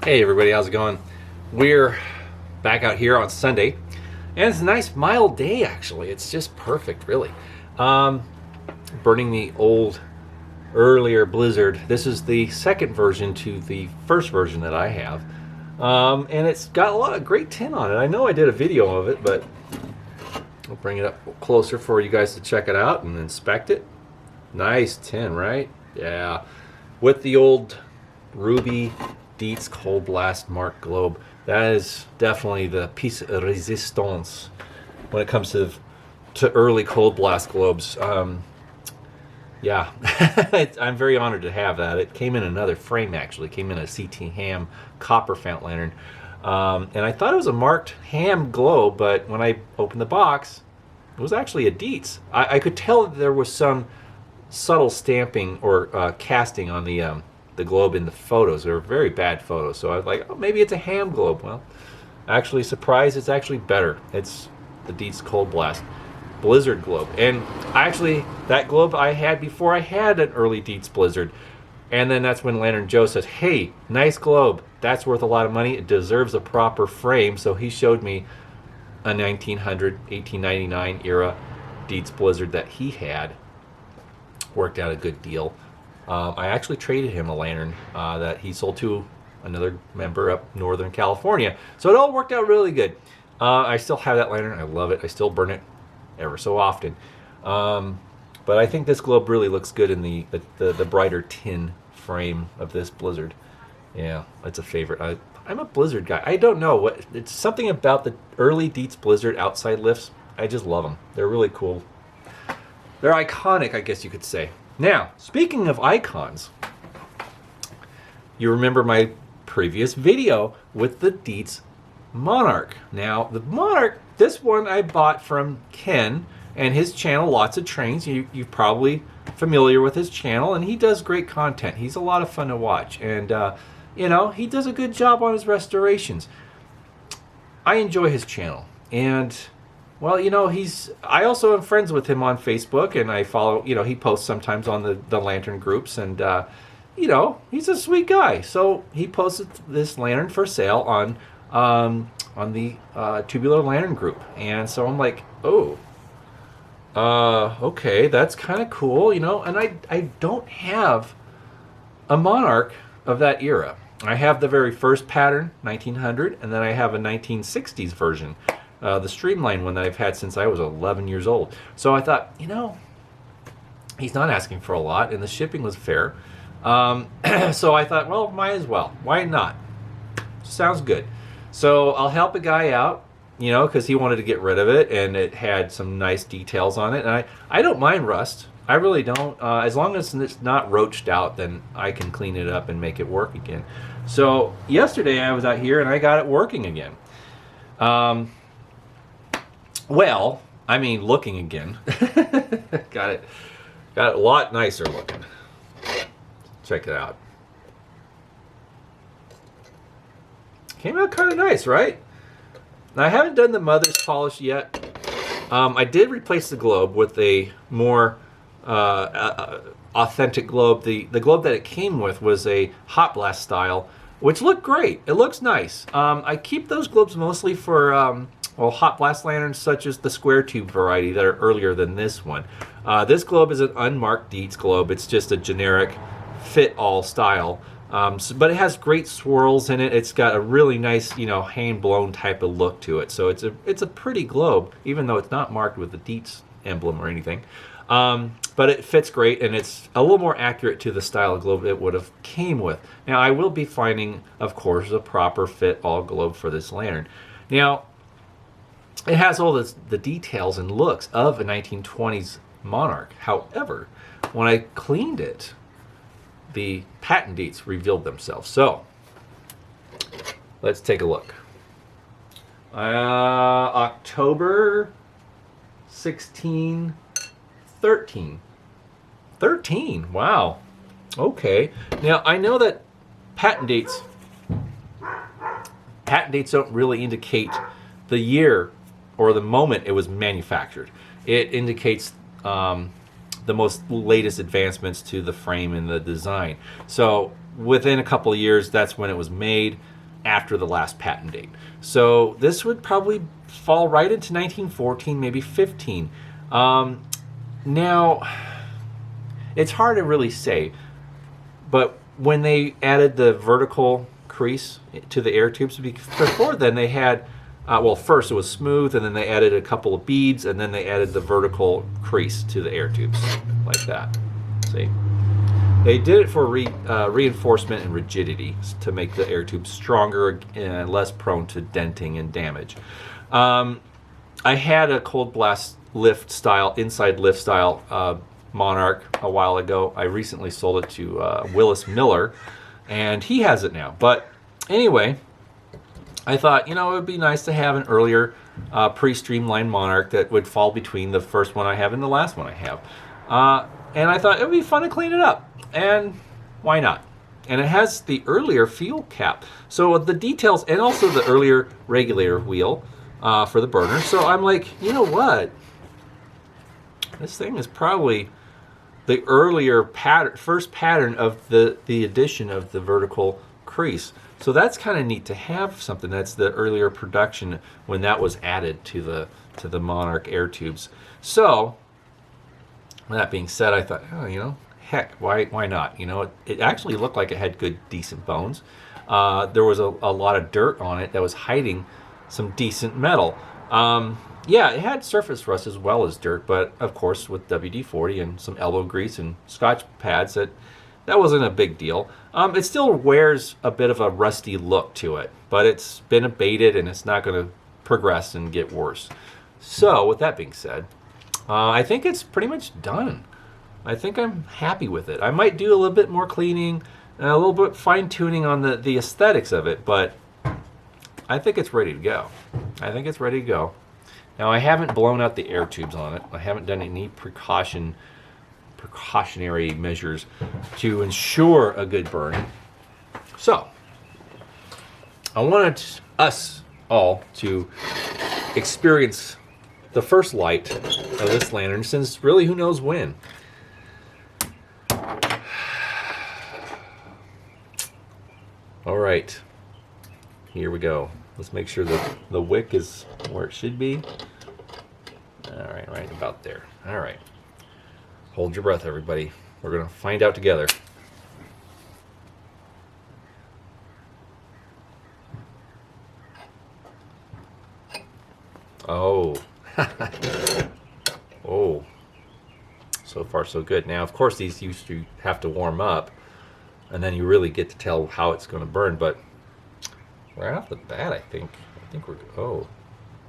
Hey everybody, how's it going? We're back out here on Sunday, and it's a nice mild day actually. It's just perfect, really. Um, Burning the old, earlier Blizzard. This is the second version to the first version that I have, and it's got a lot of great tin on it. I know I did a video of it, but I'll bring it up closer for you guys to check it out and inspect it. Nice tin, right? Yeah, with the old ruby Dietz Cold Blast Mark Globe. That is definitely the piece of resistance when it comes to early Cold Blast globes. Yeah, I'm very honored to have that. It came in another frame actually. It came in a CT Ham copper fountain lantern, and I thought it was a marked Ham globe, but when I opened the box, it was actually a Dietz. I could tell that there was some subtle stamping or casting on the globe in the photos. They were very bad photos, so I was like, oh, maybe it's a Ham globe. Well, actually, surprise, it's actually better. It's the Dietz Cold Blast Blizzard globe. And actually, that globe I had before I had an early Dietz Blizzard. And then that's when Lantern Joe says, hey, nice globe. That's worth a lot of money. It deserves a proper frame. So he showed me a 1900, 1899 era Dietz Blizzard that he had. Worked out a good deal. I actually traded him a lantern that he sold to another member up Northern California. So it all worked out really good. I still have that lantern. I love it. I still burn it ever so often. But I think this globe really looks good in the brighter tin frame of this Blizzard. Yeah, it's a favorite. I'm a Blizzard guy. I don't know what. It's something about the early Dietz Blizzard outside lifts. I just love them. They're really cool. They're iconic, I guess you could say. Now, speaking of icons, you remember my previous video with the Dietz Monarch. Now, the Monarch, this one I bought from Ken and his channel, Lots of Trains. You're probably familiar with his channel, and he does great content. He's a lot of fun to watch, and he does a good job on his restorations. I enjoy his channel, and well, I also am friends with him on Facebook, and I follow, he posts sometimes on the lantern groups, and, he's a sweet guy. So he posted this lantern for sale on the Tubular Lantern group. And so I'm like, oh, okay, that's kind of cool, and I don't have a Monarch of that era. I have the very first pattern, 1900, and then I have a 1960s version. The streamlined one that I've had since I was 11 years old. So I thought, he's not asking for a lot, and the shipping was fair. So I thought, well, might as well. Why not? Sounds good. So I'll help a guy out, because he wanted to get rid of it, and it had some nice details on it. And I don't mind rust. I really don't. As long as it's not roached out, then I can clean it up and make it work again. So yesterday I was out here, and I got it working again. Well, I mean, looking again. Got it a lot nicer looking. Check it out. Came out kind of nice, right? Now, I haven't done the mother's polish yet. I did replace the globe with a more authentic globe. The globe that it came with was a hot blast style, which looked great. It looks nice. I keep those globes mostly for hot blast lanterns such as the square tube variety that are earlier than this one. This globe is an unmarked Dietz globe. It's just a generic fit-all style. But it has great swirls in it. It's got a really nice, hand-blown type of look to it. So it's a pretty globe, even though it's not marked with the Dietz emblem or anything. But it fits great, and it's a little more accurate to the style of globe it would have came with. Now, I will be finding, of course, a proper fit-all globe for this lantern. Now, it has all the details and looks of a 1920s Monarch. However, when I cleaned it, the patent dates revealed themselves. So, let's take a look. October 16, 13. 13, wow. Okay. Now, I know that patent dates don't really indicate the year or the moment it was manufactured. It indicates the most latest advancements to the frame and the design. So within a couple of years, that's when it was made, after the last patent date. So this would probably fall right into 1914, maybe 15. Now, it's hard to really say, but when they added the vertical crease to the air tubes, before then they had, well, first it was smooth, and then they added a couple of beads, and then they added the vertical crease to the air tubes, like that. See? They did it for reinforcement and rigidity, to make the air tubes stronger and less prone to denting and damage. I had a cold blast lift style, inside lift style Monarch a while ago. I recently sold it to Willis Miller, and he has it now. But anyway, I thought, it would be nice to have an earlier pre-streamlined Monarch that would fall between the first one I have and the last one I have. And I thought it would be fun to clean it up. And why not? And it has the earlier fuel cap. So the details, and also the earlier regulator wheel for the burner. So I'm like, you know what? This thing is probably the earlier pattern, first pattern of the addition of the vertical crease. So that's kind of neat to have something that's the earlier production when that was added to the Monarch air tubes. So that being said, I thought, heck, why not? It actually looked like it had good, decent bones. There was a lot of dirt on it that was hiding some decent metal. Yeah, it had surface rust as well as dirt, but of course with WD-40 and some elbow grease and Scotch pads, that wasn't a big deal. It still wears a bit of a rusty look to it, but it's been abated and it's not going to progress and get worse. So with that being said, I think it's pretty much done. I think I'm happy with it. I might do a little bit more cleaning and a little bit fine tuning on the aesthetics of it, but I think it's ready to go. Now, I haven't blown out the air tubes on it. I haven't done any precautionary measures to ensure a good burn. So, I wanted us all to experience the first light of this lantern since really who knows when. All right, here we go. Let's make sure that the wick is where it should be. All right, right about there. All right. Hold your breath, everybody. We're going to find out together. Oh. Oh. So far, so good. Now, of course, these used to have to warm up, and then you really get to tell how it's going to burn, but right off the bat, I think we're, oh,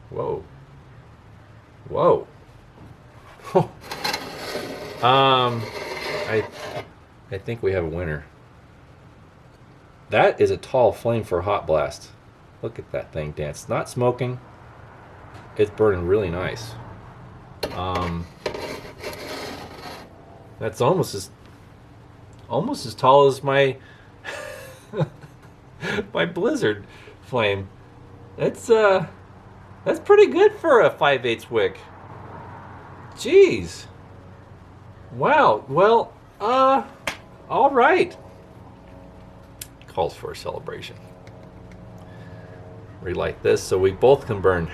whoa, whoa. I think we have a winner. That is a tall flame for a hot blast. Look at that thing dance. It's not smoking. It's burning really nice. That's almost as tall as my my Blizzard flame. That's pretty good for a 5/8 wick. Jeez. Wow. Well, all right. Calls for a celebration. Relight this so we both can burn.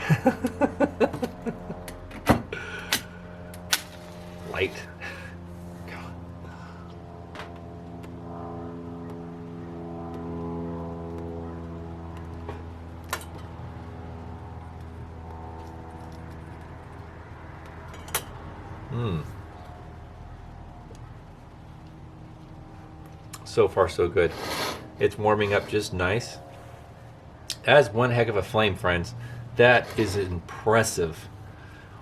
Light. So far, so good. It's warming up just nice. That's one heck of a flame, friends. That is impressive.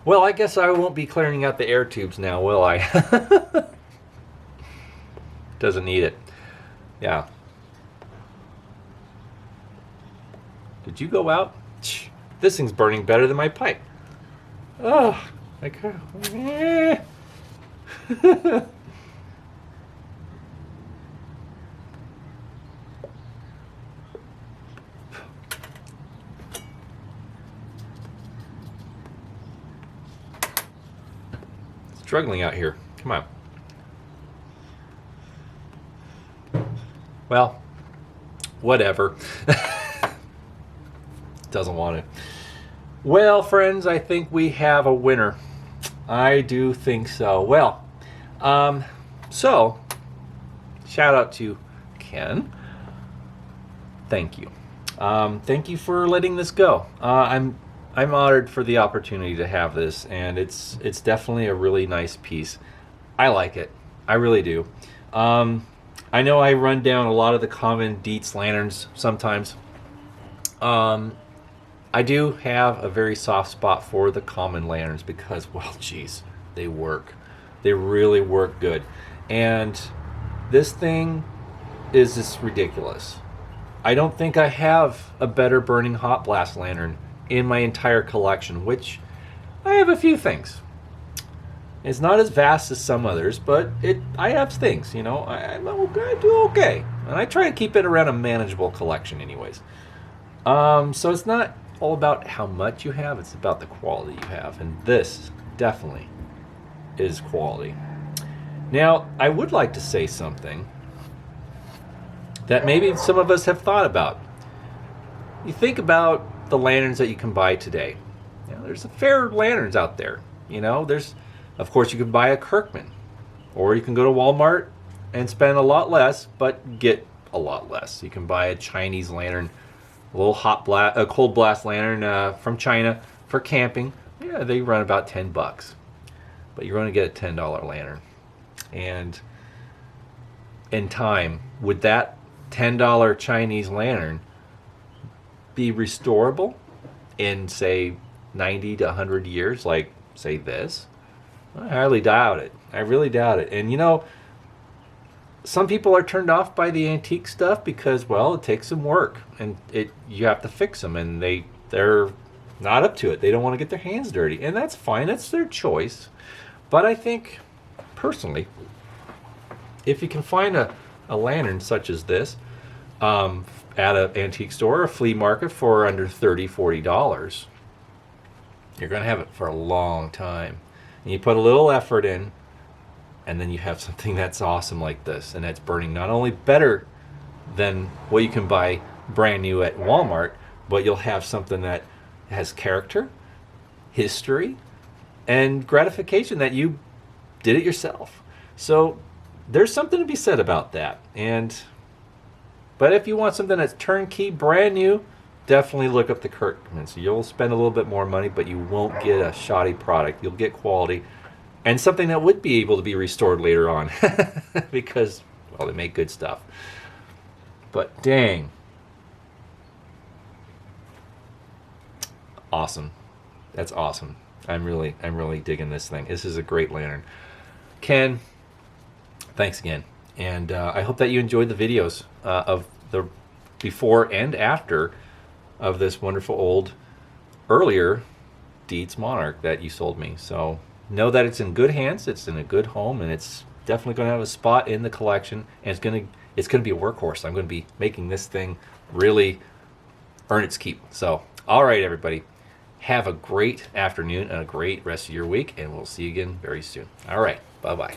Well, I guess I won't be clearing out the air tubes now, will I? Doesn't need it. Yeah. Did you go out? This thing's burning better than my pipe. Oh, my God. Struggling out here. Come on. Well, whatever. Doesn't want it. Well, friends, I think we have a winner. I do think so. Well, so shout out to Ken. Thank you. Thank you for letting this go. I'm honored for the opportunity to have this, and it's definitely a really nice piece. I like it. I really do. I know I run down a lot of the common Dietz lanterns sometimes. I do have a very soft spot for the common lanterns because, well, geez, they work. They really work good. And this thing is just ridiculous. I don't think I have a better burning hot blast lantern in my entire collection, which I have a few things. It's not as vast as some others, but I have things, you know. I do okay. And I try to keep it around a manageable collection anyways. So it's not all about how much you have, it's about the quality you have. And this definitely is quality. Now, I would like to say something that maybe some of us have thought about. You think about the lanterns that you can buy today. You know, there's fair lanterns out there. You know, of course, you can buy a Kirkman, or you can go to Walmart and spend a lot less, but get a lot less. You can buy a Chinese lantern, a cold blast lantern from China for camping. Yeah, they run about $10, but you're going to get a $10 lantern. And in time, would that $10 Chinese lantern be restorable in, say, 90 to 100 years, like, say, this? I highly doubt it. I really doubt it. And, you know, some people are turned off by the antique stuff because, well, it takes some work, and you have to fix them, and they're not up to it. They don't want to get their hands dirty, and that's fine. That's their choice. But I think, personally, if you can find a lantern such as this at an antique store or a flea market for under $30, $40, you're going to have it for a long time. And you put a little effort in, and then you have something that's awesome like this, and that's burning not only better than what you can buy brand new at Walmart, but you'll have something that has character, history, and gratification that you did it yourself. So there's something to be said about that. But if you want something that's turnkey, brand new, definitely look up the Kirkman. So you'll spend a little bit more money, but you won't get a shoddy product. You'll get quality and something that would be able to be restored later on because, well, they make good stuff. But dang, awesome. That's awesome. I'm really digging this thing. This is a great lantern. Ken, thanks again. And I hope that you enjoyed the videos of the before and after of this wonderful old, earlier Dietz Monarch that you sold me. So know that it's in good hands, it's in a good home, and it's definitely going to have a spot in the collection, and it's going to be a workhorse. I'm going to be making this thing really earn its keep. So, all right, everybody, have a great afternoon and a great rest of your week, and we'll see you again very soon. All right, bye-bye.